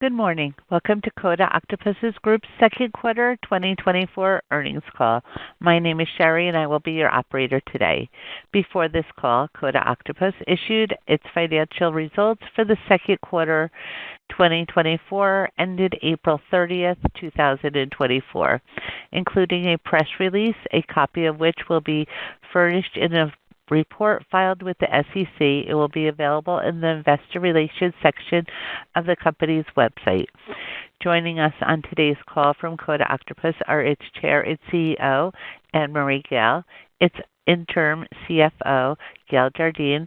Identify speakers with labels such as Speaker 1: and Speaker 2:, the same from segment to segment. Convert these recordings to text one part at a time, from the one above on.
Speaker 1: Good morning. Welcome to CODA Octopus Group's second quarter 2024 earnings call. My name is Sherry, and I will be your operator today. Before this call, CODA Octopus issued its financial results for the second quarter 2024, ended April 30th, 2024, including a press release, a copy of which will be furnished in a report filed with the SEC. It will be available in the Investor Relations section of the company's website. Joining us on today's call from CODA Octopus are its Chair and CEO, Anne-Marie Gayle, its Interim CFO, Gail Jardine.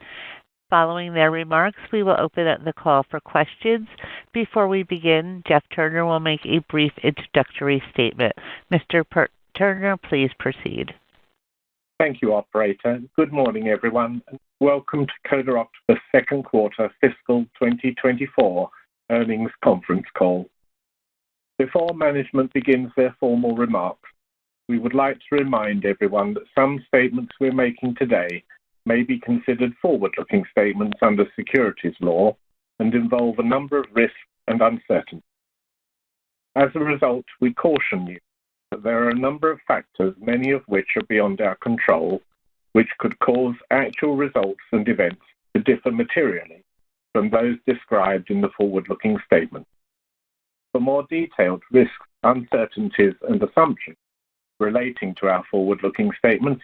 Speaker 1: Following their remarks, we will open up the call for questions. Before we begin, Jeff Turner will make a brief introductory statement. Mr. Turner, please proceed.
Speaker 2: Thank you, operator. Good morning, everyone, and welcome to CODA Octopus second quarter fiscal 2024 earnings conference call. Before management begins their formal remarks, we would like to remind everyone that some statements we're making today may be considered forward-looking statements under securities law and involve a number of risks and uncertainties. As a result, we caution you that there are a number of factors, many of which are beyond our control, which could cause actual results and events to differ materially from those described in the forward-looking statement. For more detailed risks, uncertainties, and assumptions relating to our forward-looking statements,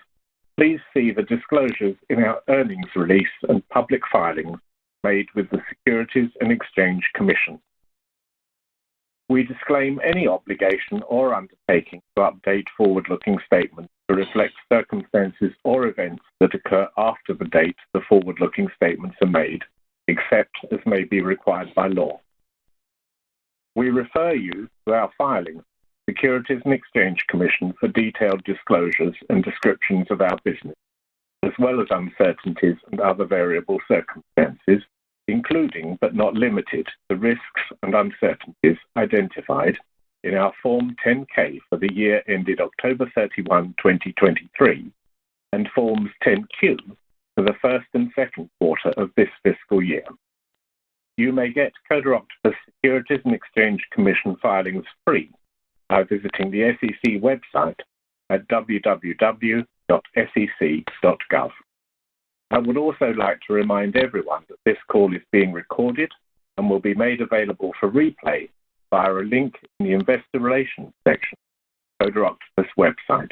Speaker 2: please see the disclosures in our earnings release and public filings made with the Securities and Exchange Commission. We disclaim any obligation or undertaking to update forward-looking statements to reflect circumstances or events that occur after the date the forward-looking statements are made, except as may be required by law. We refer you to our filings, Securities and Exchange Commission, for detailed disclosures and descriptions of our business, as well as uncertainties and other variable circumstances, including but not limited to risks and uncertainties identified in our Form 10-K for the year ended October 31, 2023, and Forms 10-Q for the first and second quarter of this fiscal year. You may get CODA Octopus Securities and Exchange Commission filings free by visiting the SEC website at www.sec.gov. I would also like to remind everyone that this call is being recorded and will be made available for replay via a link in the Investor Relations section of the CODA Octopus website.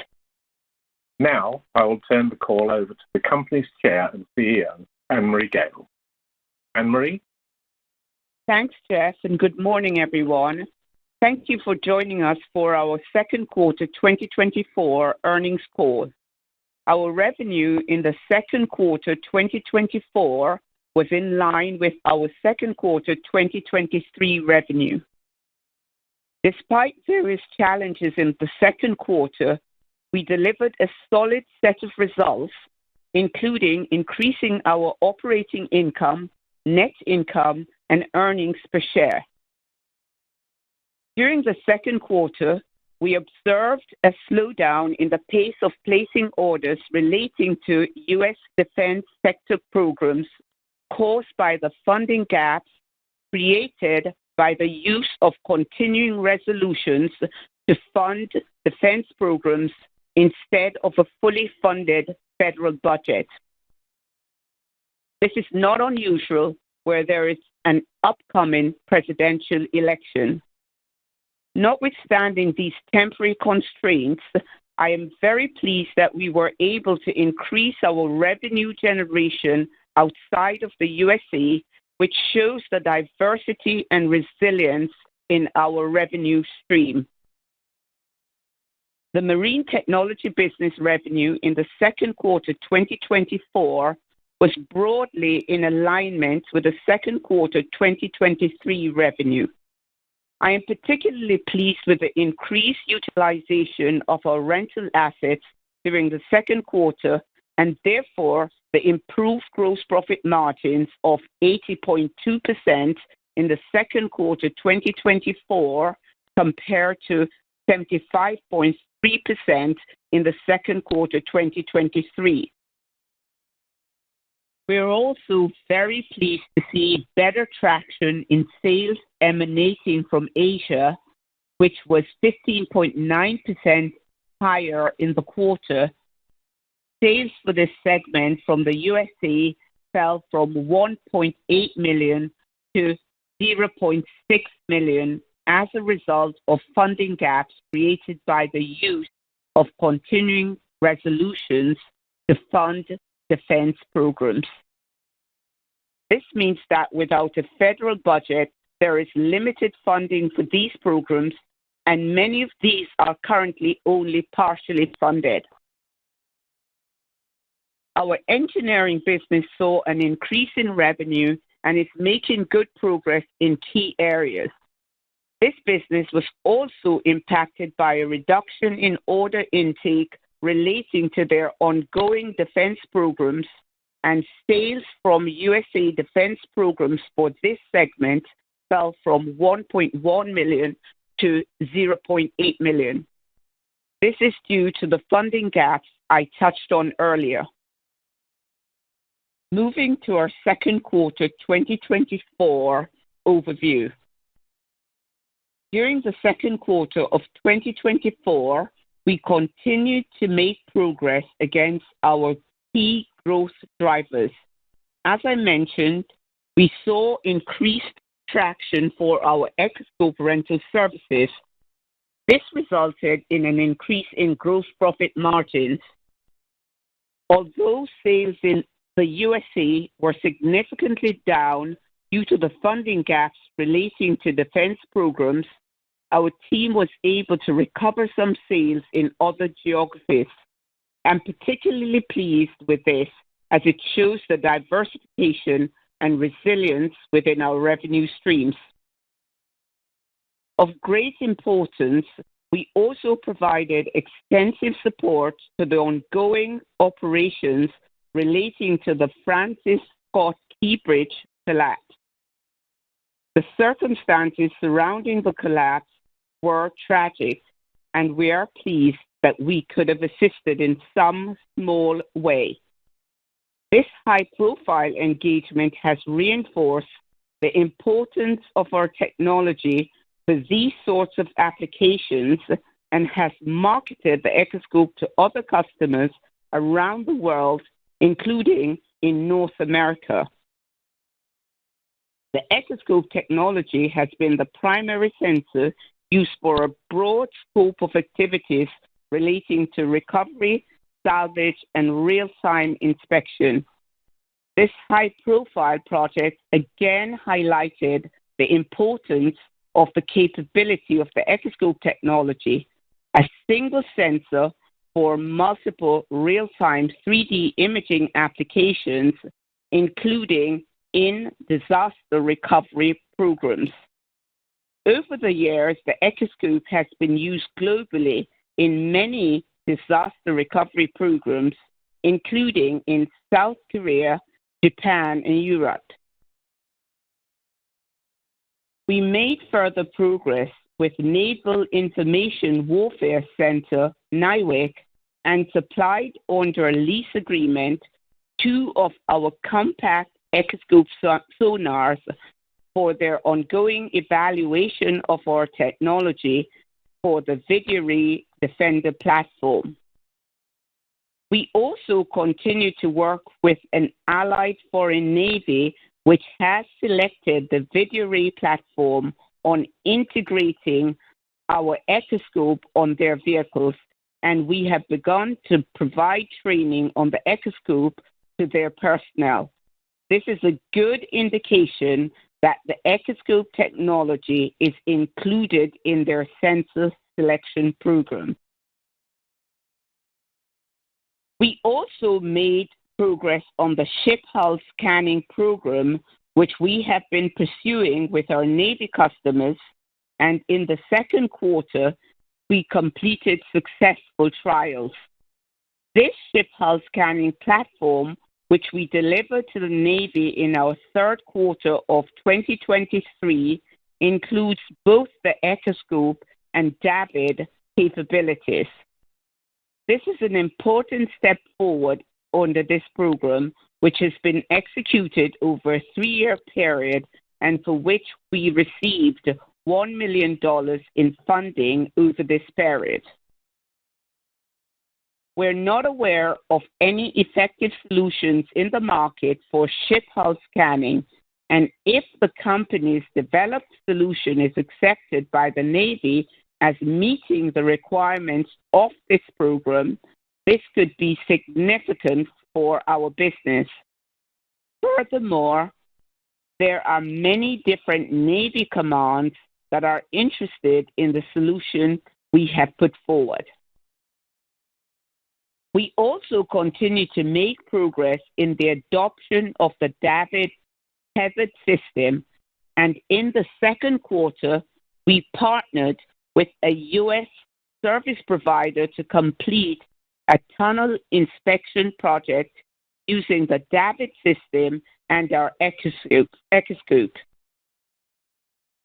Speaker 2: Now, I will turn the call over to the company's Chair and CEO, Anne-Marie Gayle. Anne-Marie?
Speaker 3: Thanks, Jeff, and good morning, everyone. Thank you for joining us for our second quarter 2024 earnings call. Our revenue in the second quarter 2024 was in line with our second quarter 2023 revenue. Despite various challenges in the second quarter, we delivered a solid set of results, including increasing our operating income, net income, and earnings per share. During the second quarter, we observed a slowdown in the pace of placing orders relating to U.S. defense sector programs caused by the funding gaps created by the use of continuing resolutions to fund defense programs instead of a fully funded federal budget. This is not unusual where there is an upcoming presidential election. Notwithstanding these temporary constraints, I am very pleased that we were able to increase our revenue generation outside of the USA, which shows the diversity and resilience in our revenue stream. The marine technology business revenue in the second quarter 2024 was broadly in alignment with the second quarter 2023 revenue. I am particularly pleased with the increased utilization of our rental assets during the second quarter and therefore the improved gross profit margins of 80.2% in the second quarter 2024 compared to 75.3% in the second quarter 2023. We are also very pleased to see better traction in sales emanating from Asia, which was 15.9% higher in the quarter. Sales for this segment from the USA fell from $1.8 million to $0.6 million as a result of funding gaps created by the use of continuing resolutions to fund defense programs. This means that without a federal budget, there is limited funding for these programs, and many of these are currently only partially funded. Our engineering business saw an increase in revenue and is making good progress in key areas. This business was also impacted by a reduction in order intake relating to their ongoing defense programs, and sales from USA defense programs for this segment fell from $1.1 million to $0.8 million. This is due to the funding gaps I touched on earlier. Moving to our second quarter 2024 overview. During the second quarter of 2024, we continued to make progress against our key growth drivers. As I mentioned, we saw increased traction for our Echoscope rental services. This resulted in an increase in gross profit margins. Although sales in the USA were significantly down due to the funding gaps relating to defense programs, our team was able to recover some sales in other geographies. I'm particularly pleased with this as it shows the diversification and resilience within our revenue streams. Of great importance, we also provided extensive support to the ongoing operations relating to the Francis Scott Key Bridge collapse. The circumstances surrounding the collapse were tragic, and we are pleased that we could have assisted in some small way. This high-profile engagement has reinforced the importance of our technology for these sorts of applications and has marketed the Echoscope to other customers around the world, including in North America. The Echoscope technology has been the primary sensor used for a broad scope of activities relating to recovery, salvage, and real-time inspection. This high-profile project again highlighted the importance of the capability of the Echoscope technology, a single sensor for multiple real-time 3D imaging applications, including in disaster recovery programs. Over the years, the Echoscope has been used globally in many disaster recovery programs, including in South Korea, Japan, and Europe. We made further progress with Naval Information Warfare Center, NIWC, and supplied under a lease agreement 2 of our compact Echoscope sonars for their ongoing evaluation of our technology for the Viduri Defender platform. We also continue to work with an allied foreign navy which has selected the Viduri platform on integrating our Echoscope on their vehicles, and we have begun to provide training on the Echoscope to their personnel. This is a good indication that the Echoscope technology is included in their sensor selection program. We also made progress on the ship hull scanning program, which we have been pursuing with our Navy customers, and in the second quarter, we completed successful trials. This ship hull scanning platform, which we delivered to the Navy in our third quarter of 2023, includes both the Echoscope and DAVD capabilities. This is an important step forward under this program, which has been executed over a 3-year period and for which we received $1 million in funding over this period. We're not aware of any effective solutions in the market for ship hull scanning, and if the company's developed solution is accepted by the Navy as meeting the requirements of this program, this could be significant for our business. Furthermore, there are many different Navy commands that are interested in the solution we have put forward. We also continue to make progress in the adoption of the DAVD tethered system, and in the second quarter, we partnered with a U.S. service provider to complete a tunnel inspection project using the DAVD system and our echoscope.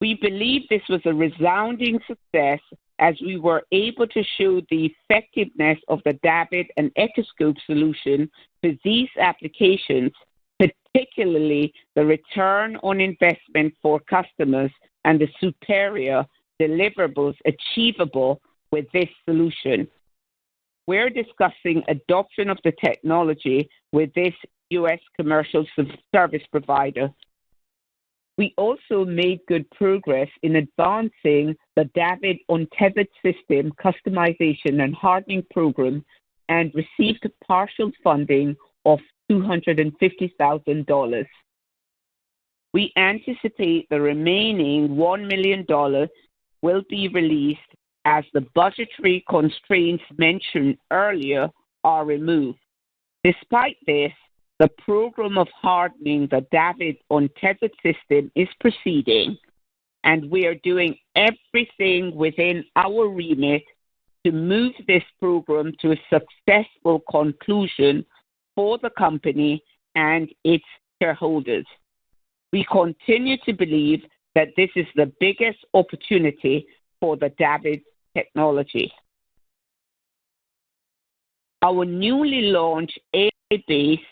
Speaker 3: We believe this was a resounding success as we were able to show the effectiveness of the DAVD and echoscope solution to these applications, particularly the return on investment for customers and the superior deliverables achievable with this solution. We're discussing adoption of the technology with this U.S. commercial service provider. We also made good progress in advancing the DAVD untethered system customization and hardening program and received partial funding of $250,000. We anticipate the remaining $1 million will be released as the budgetary constraints mentioned earlier are removed. Despite this, the program of hardening the DAVD untethered system is proceeding, and we are doing everything within our remit to move this program to a successful conclusion for the company and its shareholders. We continue to believe that this is the biggest opportunity for the DAVD technology. Our newly launched AI-based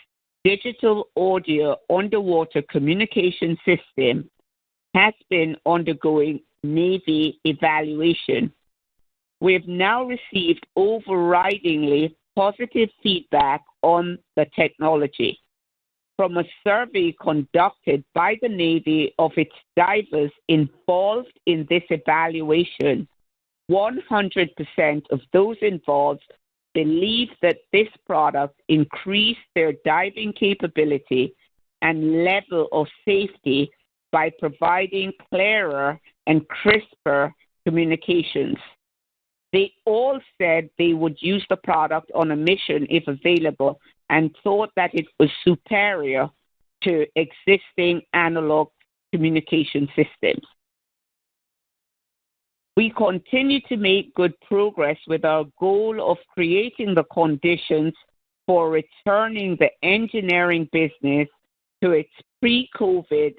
Speaker 3: digital audio underwater communication system has been undergoing Navy evaluation. We have now received overridingly positive feedback on the technology. From a survey conducted by the Navy of its divers involved in this evaluation, 100% of those involved believe that this product increased their diving capability and level of safety by providing clearer and crisper communications. They all said they would use the product on a mission if available and thought that it was superior to existing analog communication systems. We continue to make good progress with our goal of creating the conditions for returning the engineering business to its pre-COVID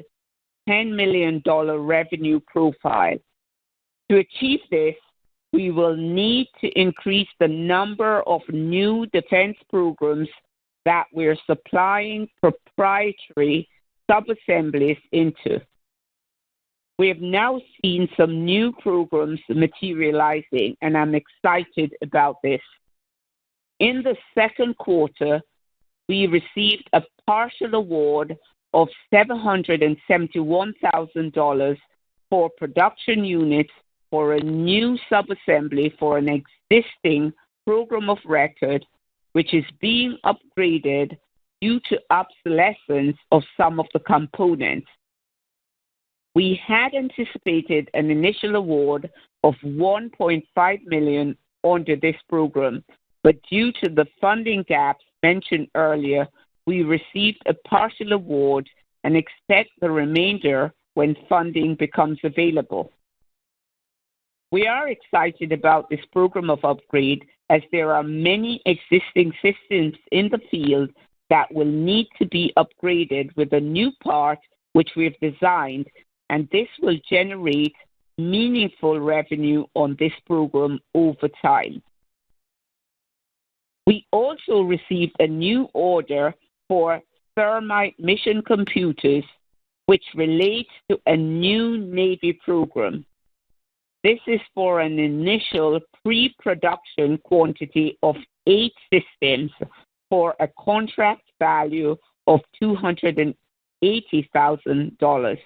Speaker 3: $10 million revenue profile. To achieve this, we will need to increase the number of new defense programs that we're supplying proprietary subassemblies into. We have now seen some new programs materializing, and I'm excited about this. In the second quarter, we received a partial award of $771,000 for production units for a new subassembly for an existing program of record, which is being upgraded due to obsolescence of some of the components. We had anticipated an initial award of $1.5 million under this program, but due to the funding gaps mentioned earlier, we received a partial award and expect the remainder when funding becomes available. We are excited about this program of upgrade as there are many existing systems in the field that will need to be upgraded with a new part which we have designed, and this will generate meaningful revenue on this program over time. We also received a new order for thermite mission computers, which relates to a new Navy program. This is for an initial pre-production quantity of 8 systems for a contract value of $280,000.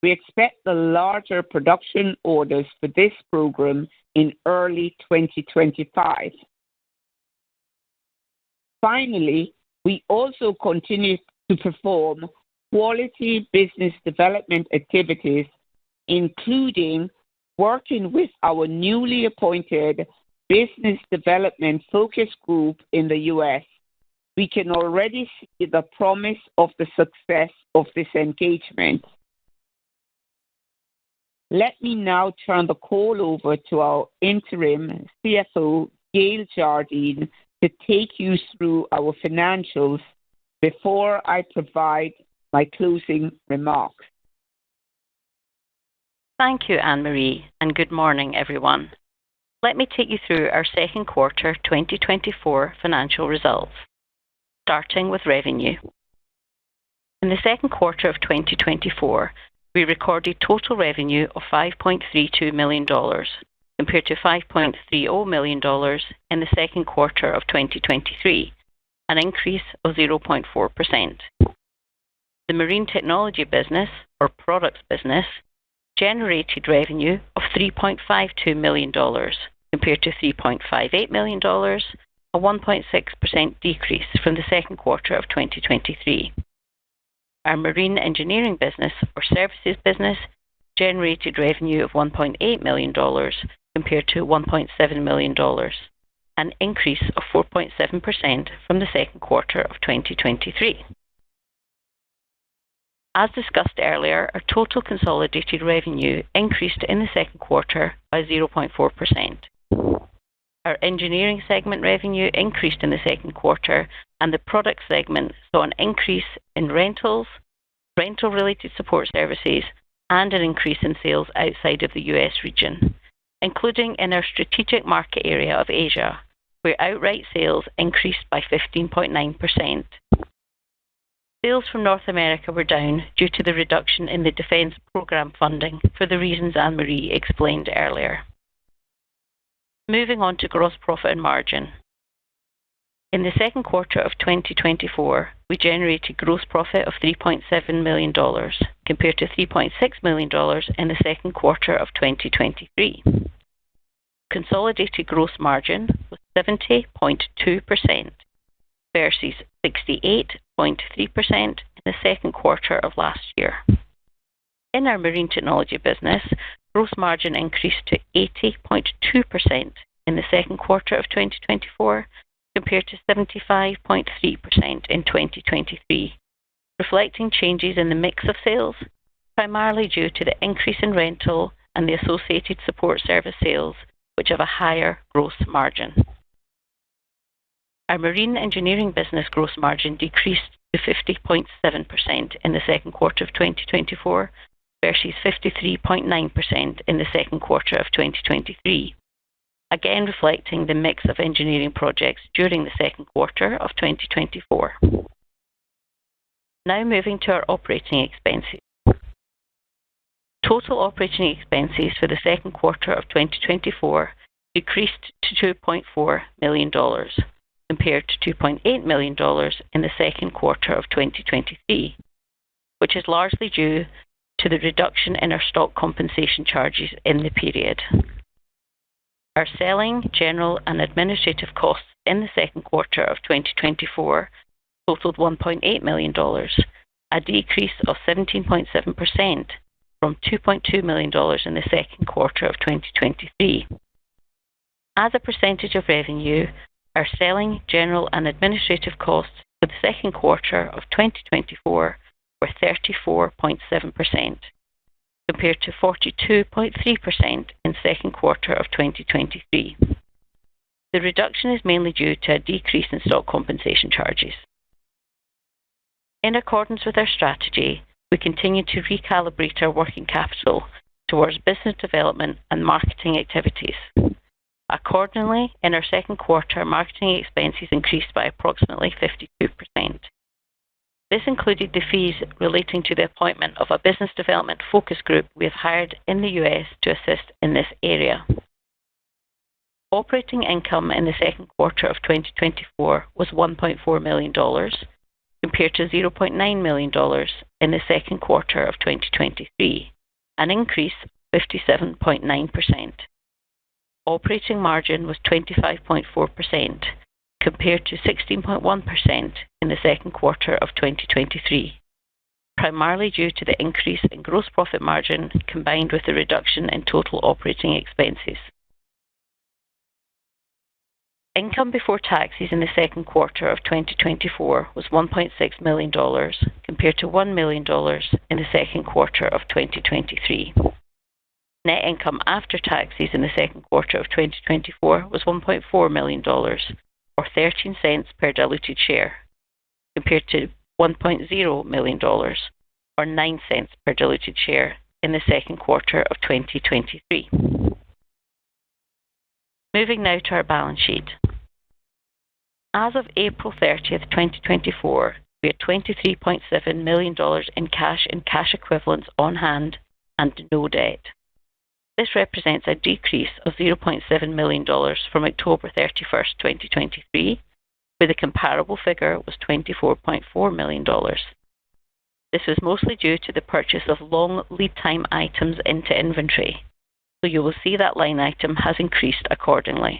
Speaker 3: We expect the larger production orders for this program in early 2025. Finally, we also continue to perform quality business development activities, including working with our newly appointed Business Development Focus Group in the U.S. We can already see the promise of the success of this engagement. Let me now turn the call over to our interim CFO, Gail Jardine, to take you through our financials before I provide my closing remarks.
Speaker 4: Thank you, Anne-Marie, and good morning, everyone. Let me take you through our second quarter 2024 financial results, starting with revenue. In the second quarter of 2024, we recorded total revenue of $5.32 million, compared to $5.30 million in the second quarter of 2023, an increase of 0.4%. The marine technology business, or products business, generated revenue of $3.52 million, compared to $3.58 million, a 1.6% decrease from the second quarter of 2023. Our marine engineering business, or services business, generated revenue of $1.8 million, compared to $1.7 million, an increase of 4.7% from the second quarter of 2023. As discussed earlier, our total consolidated revenue increased in the second quarter by 0.4%. Our engineering segment revenue increased in the second quarter, and the product segment saw an increase in rentals, rental-related support services, and an increase in sales outside of the U.S. region, including in our strategic market area of Asia, where outright sales increased by 15.9%. Sales from North America were down due to the reduction in the defense program funding for the reasons Anne-Marie explained earlier. Moving on to gross profit and margin. In the second quarter of 2024, we generated gross profit of $3.7 million, compared to $3.6 million in the second quarter of 2023. Consolidated gross margin was 70.2% versus 68.3% in the second quarter of last year. In our marine technology business, gross margin increased to 80.2% in the second quarter of 2024, compared to 75.3% in 2023, reflecting changes in the mix of sales, primarily due to the increase in rental and the associated support service sales, which have a higher gross margin. Our marine engineering business gross margin decreased to 50.7% in the second quarter of 2024 versus 53.9% in the second quarter of 2023, again reflecting the mix of engineering projects during the second quarter of 2024. Now moving to our operating expenses. Total operating expenses for the second quarter of 2024 decreased to $2.4 million, compared to $2.8 million in the second quarter of 2023, which is largely due to the reduction in our stock compensation charges in the period. Our selling, general, and administrative costs in the second quarter of 2024 totaled $1.8 million, a decrease of 17.7% from $2.2 million in the second quarter of 2023. As a percentage of revenue, our selling, general, and administrative costs for the second quarter of 2024 were 34.7%, compared to 42.3% in second quarter of 2023. The reduction is mainly due to a decrease in stock compensation charges. In accordance with our strategy, we continue to recalibrate our working capital towards business development and marketing activities. Accordingly, in our second quarter, marketing expenses increased by approximately 52%. This included the fees relating to the appointment of a business development focus group we have hired in the US to assist in this area. Operating income in the second quarter of 2024 was $1.4 million, compared to $0.9 million in the second quarter of 2023, an increase of 57.9%. Operating margin was 25.4%, compared to 16.1% in the second quarter of 2023, primarily due to the increase in gross profit margin combined with the reduction in total operating expenses. Income before taxes in the second quarter of 2024 was $1.6 million, compared to $1 million in the second quarter of 2023. Net income after taxes in the second quarter of 2024 was $1.4 million, or 13 cents per diluted share, compared to $1.0 million, or 9 cents per diluted share in the second quarter of 2023. Moving now to our balance sheet. As of April 30th, 2024, we had $23.7 million in cash and cash equivalents on hand and no debt. This represents a decrease of $0.7 million from October 31st, 2023, where the comparable figure was $24.4 million. This was mostly due to the purchase of long lead time items into inventory, so you will see that line item has increased accordingly.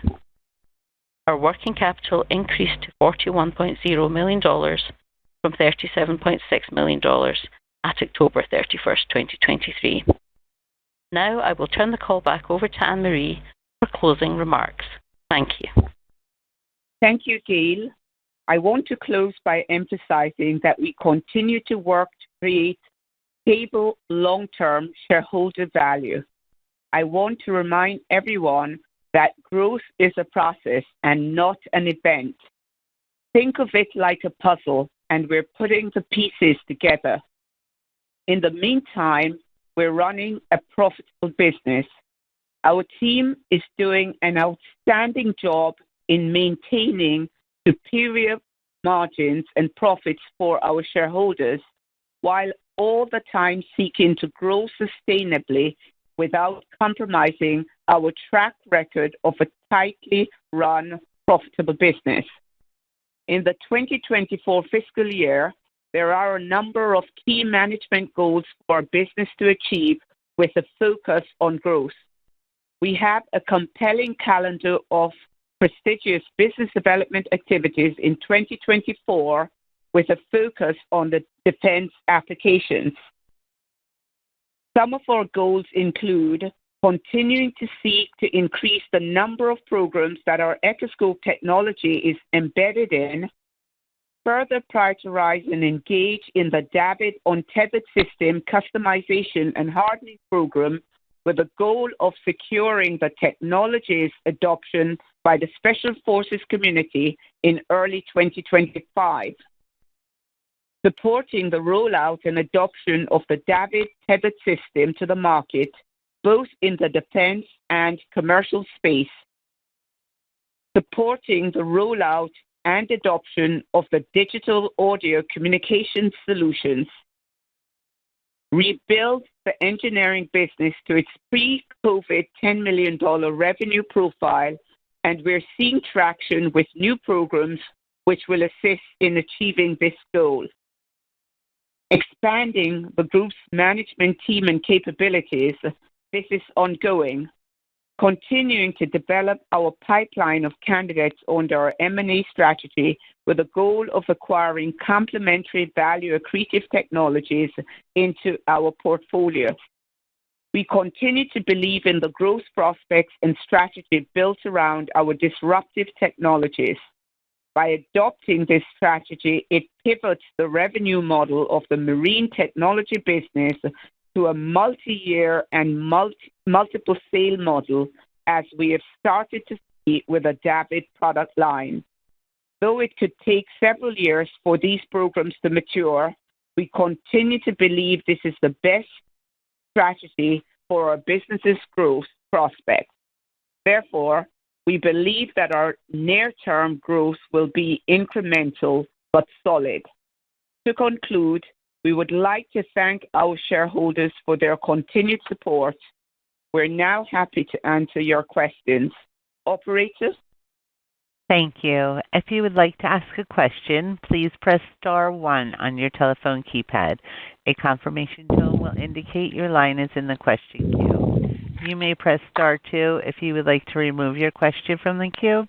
Speaker 4: Our working capital increased to $41.0 million from $37.6 million at October 31st, 2023. Now I will turn the call back over to Anne-Marie for closing remarks. Thank you.
Speaker 3: Thank you, Gail. I want to close by emphasizing that we continue to work to create stable, long-term shareholder value. I want to remind everyone that growth is a process and not an event. Think of it like a puzzle, and we're putting the pieces together. In the meantime, we're running a profitable business. Our team is doing an outstanding job in maintaining superior margins and profits for our shareholders, while all the time seeking to grow sustainably without compromising our track record of a tightly run, profitable business. In the 2024 fiscal year, there are a number of key management goals for our business to achieve with a focus on growth. We have a compelling calendar of prestigious business development activities in 2024 with a focus on the defense applications. Some of our goals include continuing to seek to increase the number of programs that our Echoscope technology is embedded in, further prioritize and engage in the DAVD untethered system customization and hardening program with the goal of securing the technology's adoption by the Special Forces community in early 2025. Supporting the rollout and adoption of the DAVD tethered system to the market, both in the defense and commercial space. Supporting the rollout and adoption of the digital audio communication solutions. Rebuild the engineering business to its pre-COVID $10 million revenue profile, and we're seeing traction with new programs which will assist in achieving this goal. Expanding the group's management team and capabilities, this is ongoing. Continuing to develop our pipeline of candidates under our M&A strategy with the goal of acquiring complementary value accretive technologies into our portfolio. We continue to believe in the growth prospects and strategy built around our disruptive technologies. By adopting this strategy, it pivots the revenue model of the marine technology business to a multi-year and multiple sale model, as we have started to see with a DAVD product line. Though it could take several years for these programs to mature, we continue to believe this is the best strategy for our business's growth prospects. Therefore, we believe that our near-term growth will be incremental but solid. To conclude, we would like to thank our shareholders for their continued support. We're now happy to answer your questions. Operator?
Speaker 1: Thank you. If you would like to ask a question, please press star one on your telephone keypad. A confirmation tone will indicate your line is in the question queue. You may press star two if you would like to remove your question from the queue.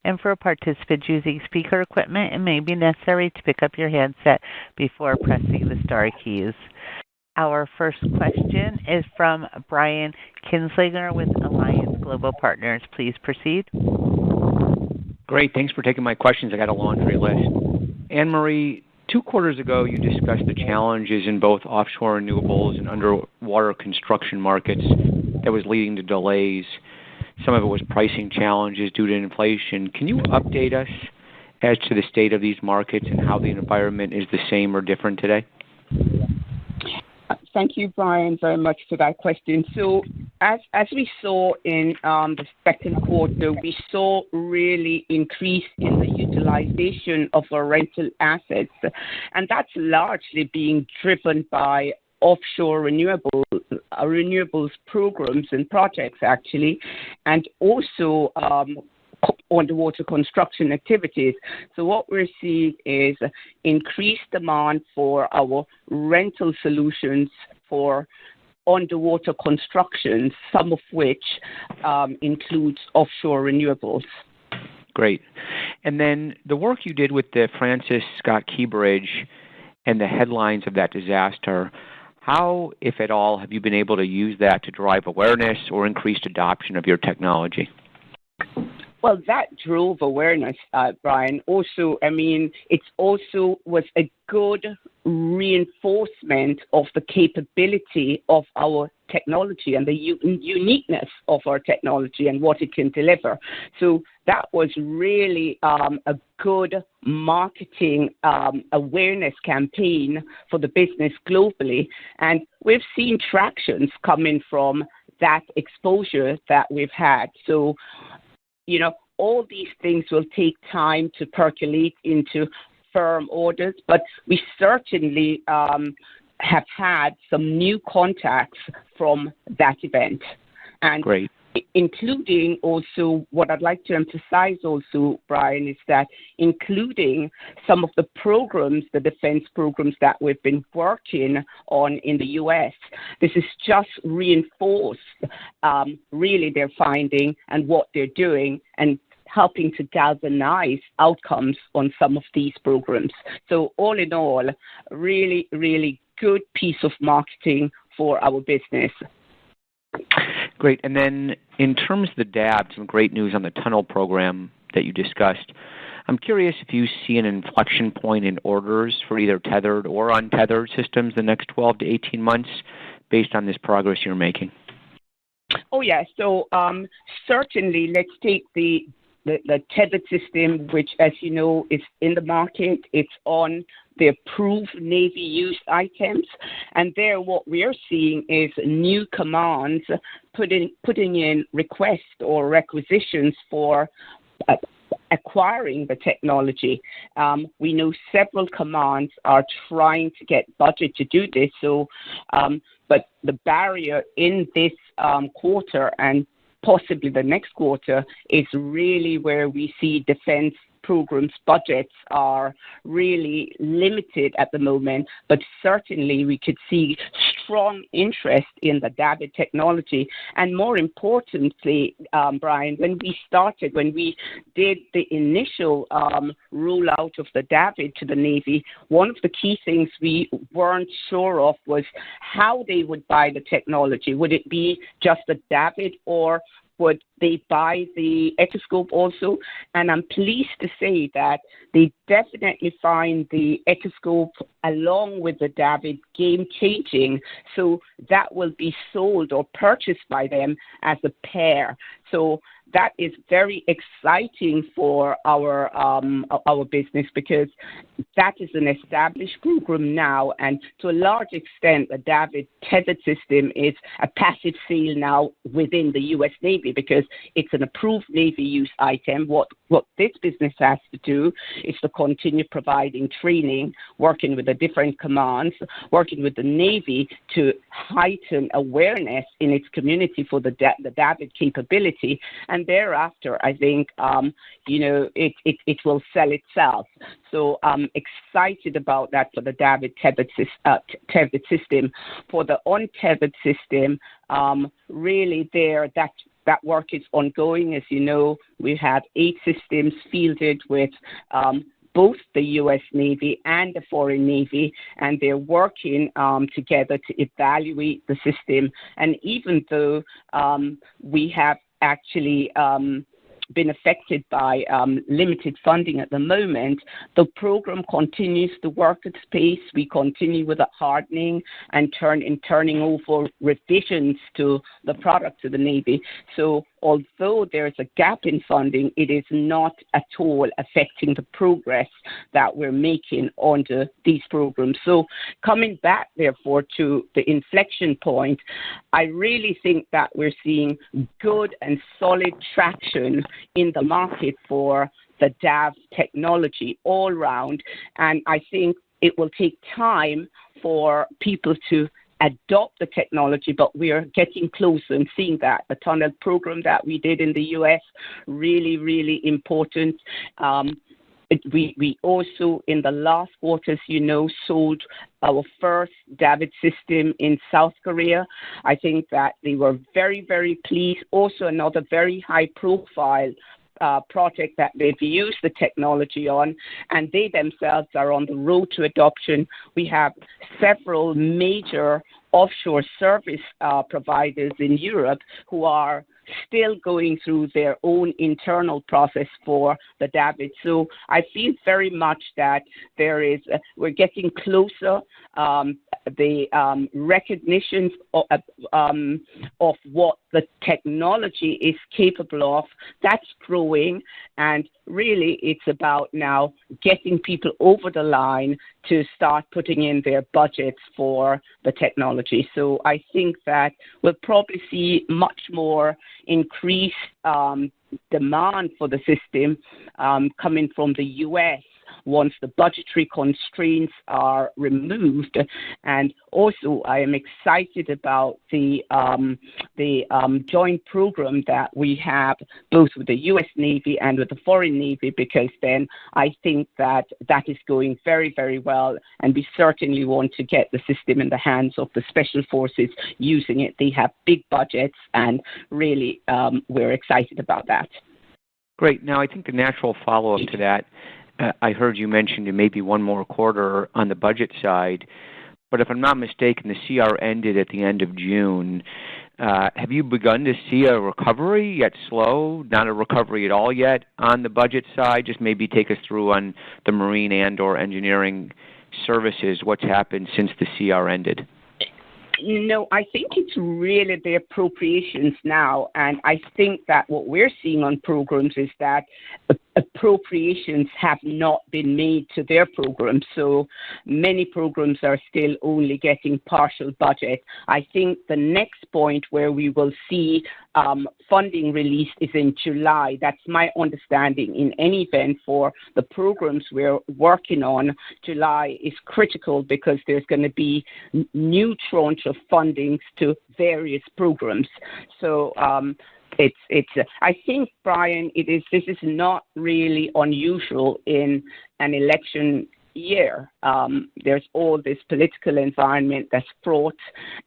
Speaker 1: And for participants using speaker equipment, it may be necessary to pick up your handset before pressing the star keys. Our first question is from Brian Kinstlinger with Alliance Global Partners. Please proceed.
Speaker 5: Great. Thanks for taking my questions. I got a laundry list. Anne-Marie, 2 quarters ago, you discussed the challenges in both offshore renewables and underwater construction markets that was leading to delays. Some of it was pricing challenges due to inflation. Can you update us as to the state of these markets and how the environment is the same or different today?
Speaker 3: Thank you, Brian, very much for that question. So as we saw in the second quarter, we saw really increase in the utilization of our rental assets, and that's largely being driven by offshore renewables programs and projects, actually, and also underwater construction activities. So what we're seeing is increased demand for our rental solutions for underwater construction, some of which includes offshore renewables.
Speaker 5: Great. And then the work you did with the Francis Scott Key Bridge and the headlines of that disaster, how, if at all, have you been able to use that to drive awareness or increased adoption of your technology?
Speaker 3: Well, that drove awareness, Brian. Also, it also was a good reinforcement of the capability of our technology and the uniqueness of our technology and what it can deliver. So that was really a good marketing awareness campaign for the business globally. And we've seen tractions coming from that exposure that we've had. So, all these things will take time to percolate into firm orders, but we certainly have had some new contacts from that event. And
Speaker 5: Great.
Speaker 3: Including also, what I'd like to emphasize also, Brian, is that including some of the programs, the defense programs that we've been working on in the U.S., this is just reinforced really their finding and what they're doing and helping to galvanize outcomes on some of these programs. So all in all, really, really good piece of marketing for our business.
Speaker 5: Great. And then in terms of the DAB, some great news on the tunnel program that you discussed. I'm curious if you see an inflection point in orders for either tethered or untethered systems the next 12 to 18 months based on this progress you're making.
Speaker 3: Oh, yeah. So certainly, let's take the tethered system, which, as you know, is in the market. It's on the approved Navy use items. And there what we are seeing is new commands putting in requests or requisitions for acquiring the technology. We know several commands are trying to get budget to do this. So, but the barrier in this quarter and possibly the next quarter is really where we see defense programs budgets are really limited at the moment, but certainly we could see strong interest in the DAVD technology. And more importantly, Brian, when we did the initial rollout of the DAVD to the Navy, one of the key things we weren't sure of was how they would buy the technology. Would it be just a DAVD, or would they buy the Echoscope also? And I'm pleased to say that they definitely find the Echoscope along with the DAVD game-changing. So that will be sold or purchased by them as a pair. So that is very exciting for our business, because that is an established program now, and to a large extent, the DAVD tethered system is a passive sale now within the U.S. Navy, because it's an approved Navy use item. What this business has to do is to continue providing training, working with the different commands, working with the Navy to heighten awareness in its community for the DAVD capability. And thereafter, I think, it will sell itself. So I'm excited about that for the DAVD tethered system. For the untethered system, really that work is ongoing. As you know, we have 8 systems fielded with both the U.S. Navy and the foreign Navy, and they're working together to evaluate the system. And even though we have actually been affected by limited funding at the moment, the program continues to work at pace. We continue with the hardening and turning over revisions to the product to the Navy. So although there's a gap in funding, it is not at all affecting the progress that we're making under these programs. So coming back, therefore, to the inflection point, I really think that we're seeing good and solid traction in the market for the DAV technology all round. And I think it will take time for people to adopt the technology, but we are getting closer and seeing that. The tunnel program that we did in the U.S., really, really important. We also, in the last quarters, sold our first DAVD system in South Korea. I think that they were very, very pleased. Also, another very high-profile project that they've used the technology on, and they themselves are on the road to adoption. We have several major offshore service providers in Europe who are still going through their own internal process for the DAVD. So I feel very much that we're getting closer. The recognition of what the technology is capable of, that's growing, and really it's about now getting people over the line to start putting in their budgets for the technology. So I think that we'll probably see much more increased demand for the system coming from the U.S. once the budgetary constraints are removed. And also, I am excited about the joint program that we have both with the U.S. Navy and with the foreign Navy, because then I think that is going very, very well, and we certainly want to get the system in the hands of the Special Forces using it. They have big budgets, and really we're excited about that.
Speaker 5: Great. Now, I think the natural follow-up to that, I heard you mention it may be one more quarter on the budget side, but if I'm not mistaken, the CR ended at the end of June. Have you begun to see a recovery, yet slow, not a recovery at all yet on the budget side? Just maybe take us through on the marine and or engineering services, what's happened since the CR ended?
Speaker 3: I think it's really the appropriations now, and I think that what we're seeing on programs is that appropriations have not been made to their programs. So many programs are still only getting partial budget. I think the next point where we will see funding released is in July. That's my understanding. In any event, for the programs we're working on, July is critical because there's going to be new tranche of fundings to various programs. So I think, Brian, this is not really unusual in an election year. There's all this political environment that's fraught,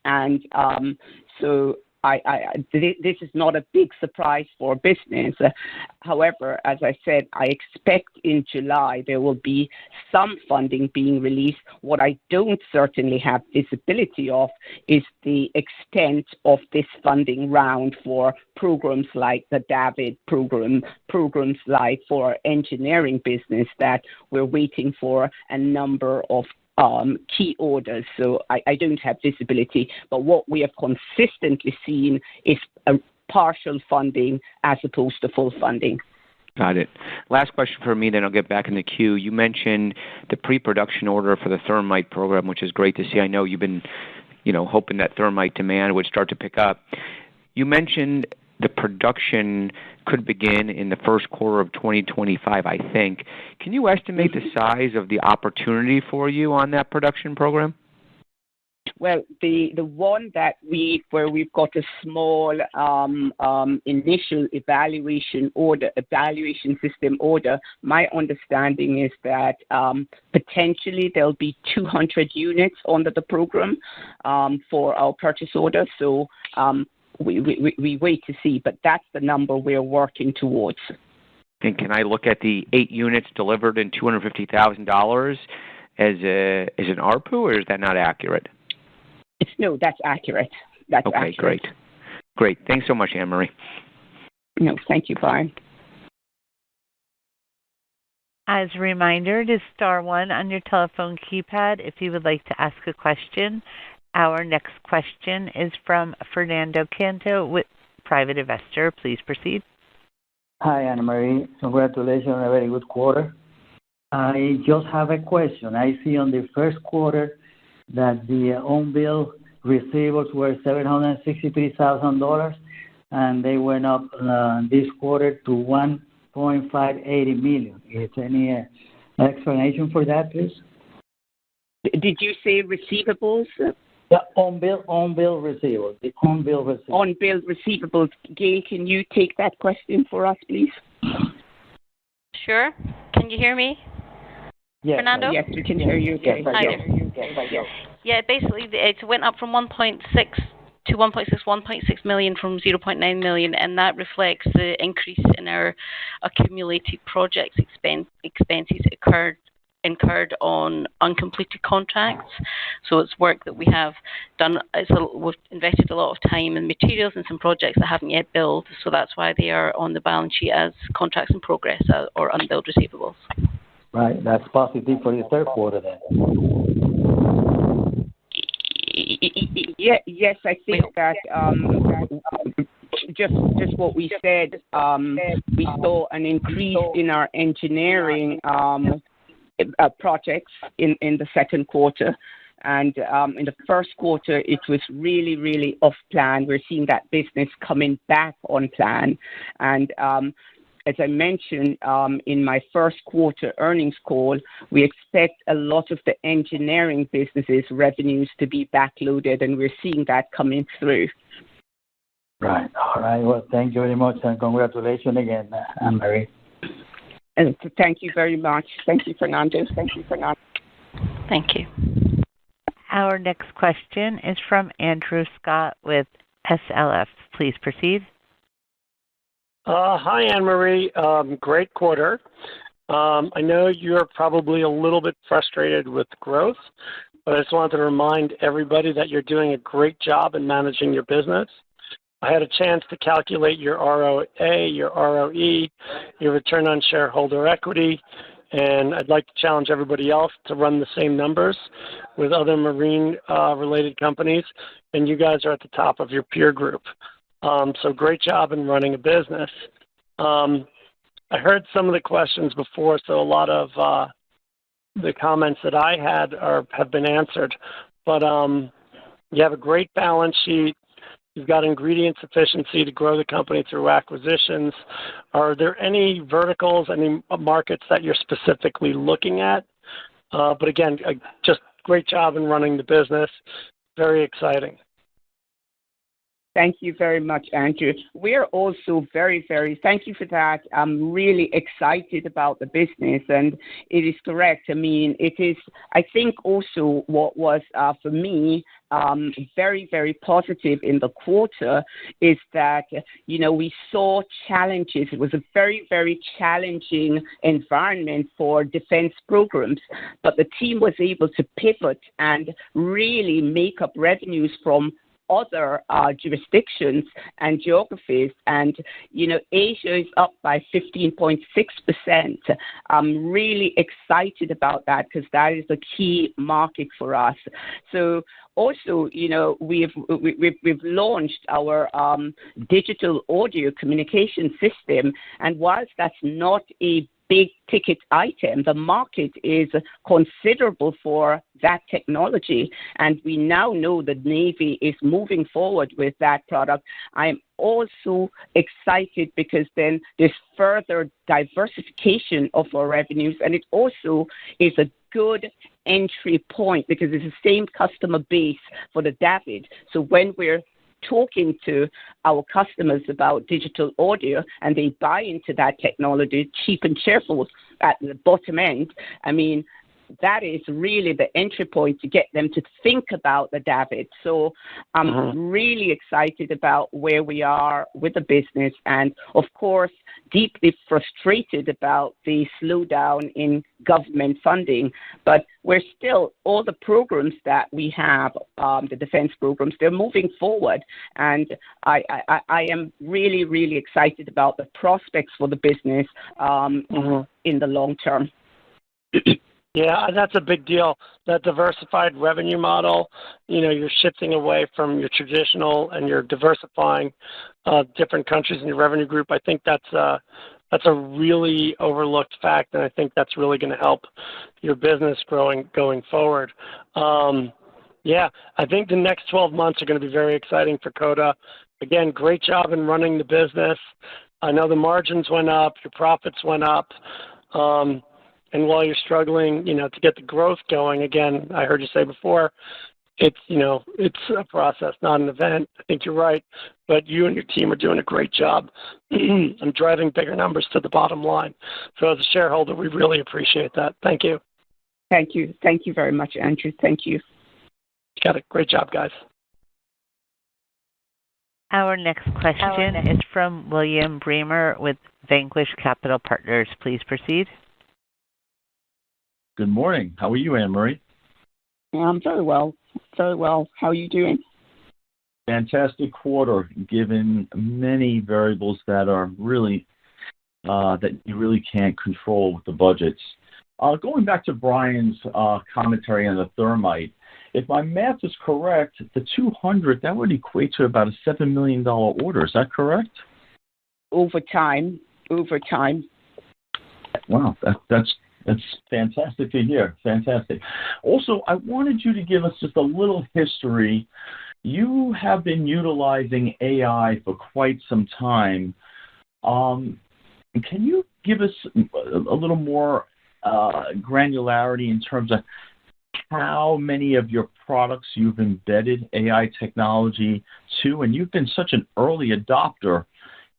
Speaker 3: and so this is not a big surprise for business. However, as I said, I expect in July there will be some funding being released. What I don't certainly have visibility of is the extent of this funding round for programs like the DAVD program, programs like for engineering business that we're waiting for a number of key orders. So I don't have visibility, but what we have consistently seen is a partial funding as opposed to full funding.
Speaker 5: Got it. Last question for me, then I'll get back in the queue. You mentioned the pre-production order for the thermite program, which is great to see. I know you've been, hoping that thermite demand would start to pick up. You mentioned the production could begin in the first quarter of 2025, I think. Can you estimate the size of the opportunity for you on that production program?
Speaker 3: Well, the one where we've got a small initial evaluation system order, my understanding is that potentially there'll be 200 units under the program for our purchase order. So we wait to see, but that's the number we're working towards.
Speaker 5: And can I look at the 8 units delivered in $250,000 as an ARPU, or is that not accurate?
Speaker 3: No, that's accurate. That's
Speaker 5: okay,
Speaker 3: accurate.
Speaker 5: Great. Thanks so much, Anne-Marie.
Speaker 3: No, thank you. Bye.
Speaker 1: As a reminder, it is star 1 on your telephone keypad if you would like to ask a question. Our next question is from Fernando Canto with Private Investor. Please proceed.
Speaker 6: Hi, Anne-Marie. Congratulations on a very good quarter. I just have a question. I see on the first quarter that the on-bill receivables were $763,000, and they went up this quarter to $1.580 million. Is there any explanation for that, please?
Speaker 3: Did you say receivables?
Speaker 6: The on-bill receivables. The on-bill receivables.
Speaker 3: On-bill receivables. Gail, can you take that question for us, please?
Speaker 4: Sure. Can you hear me?
Speaker 6: Yes.
Speaker 4: Fernando?
Speaker 3: Yes, we can hear you.
Speaker 6: Yes,
Speaker 4: Hi there.
Speaker 6: Yes.
Speaker 4: Yeah, basically it went up from 1.6 to 1.6 million from 0.9 million, and that reflects the increase in our accumulated projects expenses incurred on uncompleted contracts. So it's work that we have done. We've invested a lot of time and materials in some projects that haven't yet billed, so that's why they are on the balance sheet as contracts in progress or unbilled receivables.
Speaker 6: Right. That's positive for the third quarter then.
Speaker 3: Yes, I think that just what we said, we saw an increase in our engineering projects in the second quarter. And in the first quarter, it was really, really off plan. We're seeing that business coming back on plan. And as I mentioned in my first quarter earnings call, we expect a lot of the engineering businesses' revenues to be backloaded, and we're seeing that coming through.
Speaker 6: Right. All right. Well, thank you very much, and congratulations again, Anne-Marie.
Speaker 3: And thank you very much. Thank you, Fernando. Thank you.
Speaker 1: Our next question is from Andrew Scott with SLF. Please proceed.
Speaker 7: Hi, Anne-Marie. Great quarter. I know you're probably a little bit frustrated with growth, but I just wanted to remind everybody that you're doing a great job in managing your business. I had a chance to calculate your ROA, your ROE, your return on shareholder equity, and I'd like to challenge everybody else to run the same numbers with other marine-related companies, and you guys are at the top of your peer group. So great job in running a business. I heard some of the questions before, so a lot of the comments that I had have been answered. But you have a great balance sheet. You've got ingredient sufficiency to grow the company through acquisitions. Are there any verticals, any markets that you're specifically looking at? But again, just great job in running the business. Very exciting.
Speaker 3: Thank you very much, Andrew. We're also very, very, thank you for that. I'm really excited about the business, and it is correct. I mean, it is, I think also what was, for me, very, very positive in the quarter is that, we saw challenges. It was a very, very challenging environment for defense programs, but the team was able to pivot and really make up revenues from other jurisdictions and geographies. And, Asia is up by 15.6%. I'm really excited about that because that is a key market for us. So also, we've launched our digital audio communication system. And whilst that's not a big ticket item. The market is considerable for that technology, and we now know the Navy is moving forward with that product. I'm also excited because then there's further diversification of our revenues, and it also is a good entry point because it's the same customer base for the David. So when we're talking to our customers about digital audio and they buy into that technology, cheap and cheerful at the bottom end, I mean, that is really the entry point to get them to think about the David. So I'm really excited about where we are with the business, and of course, deeply frustrated about the slowdown in government funding. But we're still, all the programs that we have, the defense programs, they're moving forward. And I am really, really excited about the prospects for the business in the long term.
Speaker 7: Yeah, that's a big deal. That diversified revenue model, you're shifting away from your traditional and you're diversifying different countries in your revenue group. I think that's a really overlooked fact, and I think that's really going to help your business going forward. Yeah, I think the next 12 months are going to be very exciting for CODA. Again, great job in running the business. I know the margins went up, your profits went up. And while you're struggling, to get the growth going, again, I heard you say before, it's a process, not an event. I think you're right, but you and your team are doing a great job. I'm driving bigger numbers to the bottom line. So as a shareholder, we really appreciate that. Thank you.
Speaker 3: Thank you. Thank you very much, Andrew. Thank you.
Speaker 7: Got it. Great job, guys.
Speaker 1: Our next question is from William Bremer with Vanquish Capital Partners. Please proceed.
Speaker 8: Good morning. How are you, Anne-Marie?
Speaker 3: I'm very well. Very well. How are you doing?
Speaker 8: Fantastic quarter, given many variables that are really that you really can't control with the budgets. Going back to Brian's commentary on the thermite, if my math is correct, the 200, that would equate to about a $7 million order. Is that correct?
Speaker 3: Over time.
Speaker 8: Wow, that's fantastic to hear. Fantastic. Also, I wanted you to give us just a little history. You have been utilizing AI for quite some time. Can you give us a little more granularity in terms of how many of your products you've embedded AI technology to? And you've been such an early adopter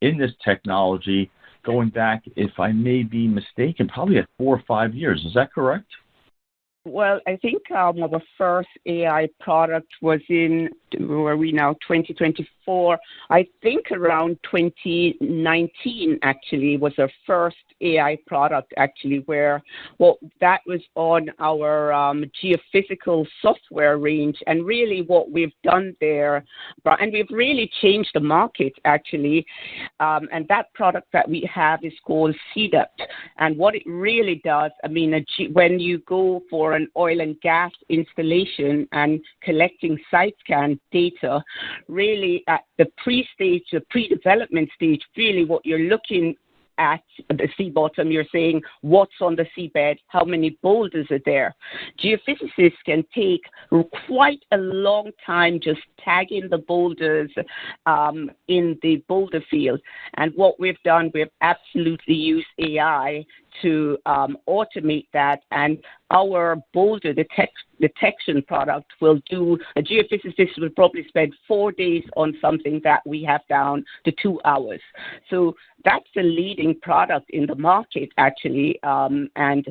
Speaker 8: in this technology, going back, if I may be mistaken, probably at 4 or 5 years. Is that correct?
Speaker 3: Well, I think our first AI product was in, where are we now, 2024. I think around 2019, actually, was our first AI product, actually, where that was on our geophysical software range. And really what we've done there, and we've really changed the market, actually. And that product that we have is called CODA. And what it really does, I mean, when you go for an oil and gas installation and collecting site scan data, really at the pre-development stage, really what you're looking at the sea bottom, you're saying what's on the seabed, how many boulders are there. Geophysicists can take quite a long time just tagging the boulders in the boulder field. And what we've done, we've absolutely used AI to automate that, and our boulder detection product will do, a geophysicist will probably spend 4 days on something that we have down to 2 hours. So that's the leading product in the market, actually, and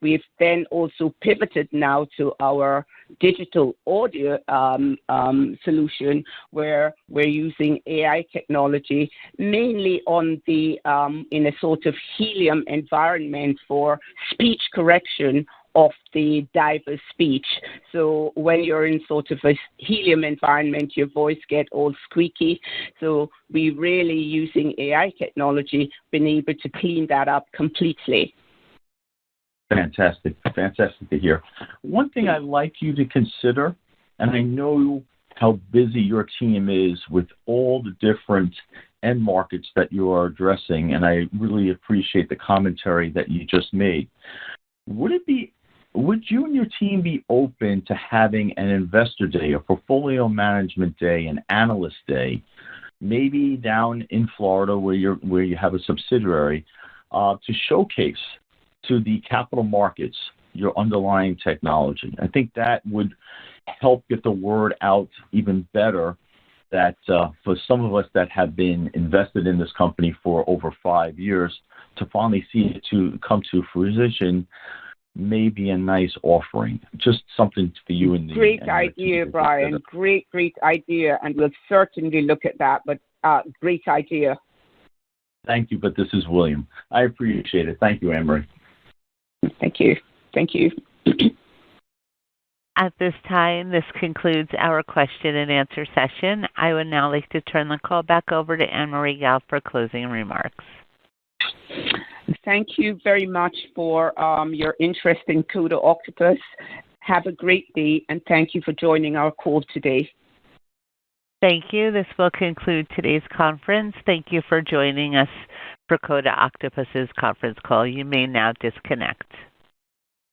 Speaker 3: we've then also pivoted now to our digital audio solution, where we're using AI technology mainly on the in a sort of helium environment for speech correction of the diver's speech. So when you're in sort of a helium environment, your voice gets all squeaky. So we really, using AI technology, been able to clean that up completely.
Speaker 8: Fantastic to hear. One thing I'd like you to consider, and I know how busy your team is with all the different end markets that you are addressing, and I really appreciate the commentary that you just made. Would you and your team be open to having an investor day, a portfolio management day, an analyst day, maybe down in Florida where you have a subsidiary, to showcase to the capital markets your underlying technology? I think that would help get the word out even better, that for some of us that have been invested in this company for over 5 years, to finally see it to come to fruition may be a nice offering. Just something for you and the...
Speaker 3: Great idea, Brian. Great idea. And we'll certainly look at that, but great idea.
Speaker 8: Thank you, but this is William. I appreciate it. Thank you, Anne-Marie.
Speaker 3: Thank you. Thank you.
Speaker 1: At this time, this concludes our question and answer session. I would now like to turn the call back over to Anne-Marie Gav for closing remarks.
Speaker 3: Thank you very much for your interest in CODA Octopus. Have a great day, and thank you for joining our call today.
Speaker 1: Thank you. This will conclude today's conference. Thank you for joining us for CODA Octopus's conference call. You may now disconnect.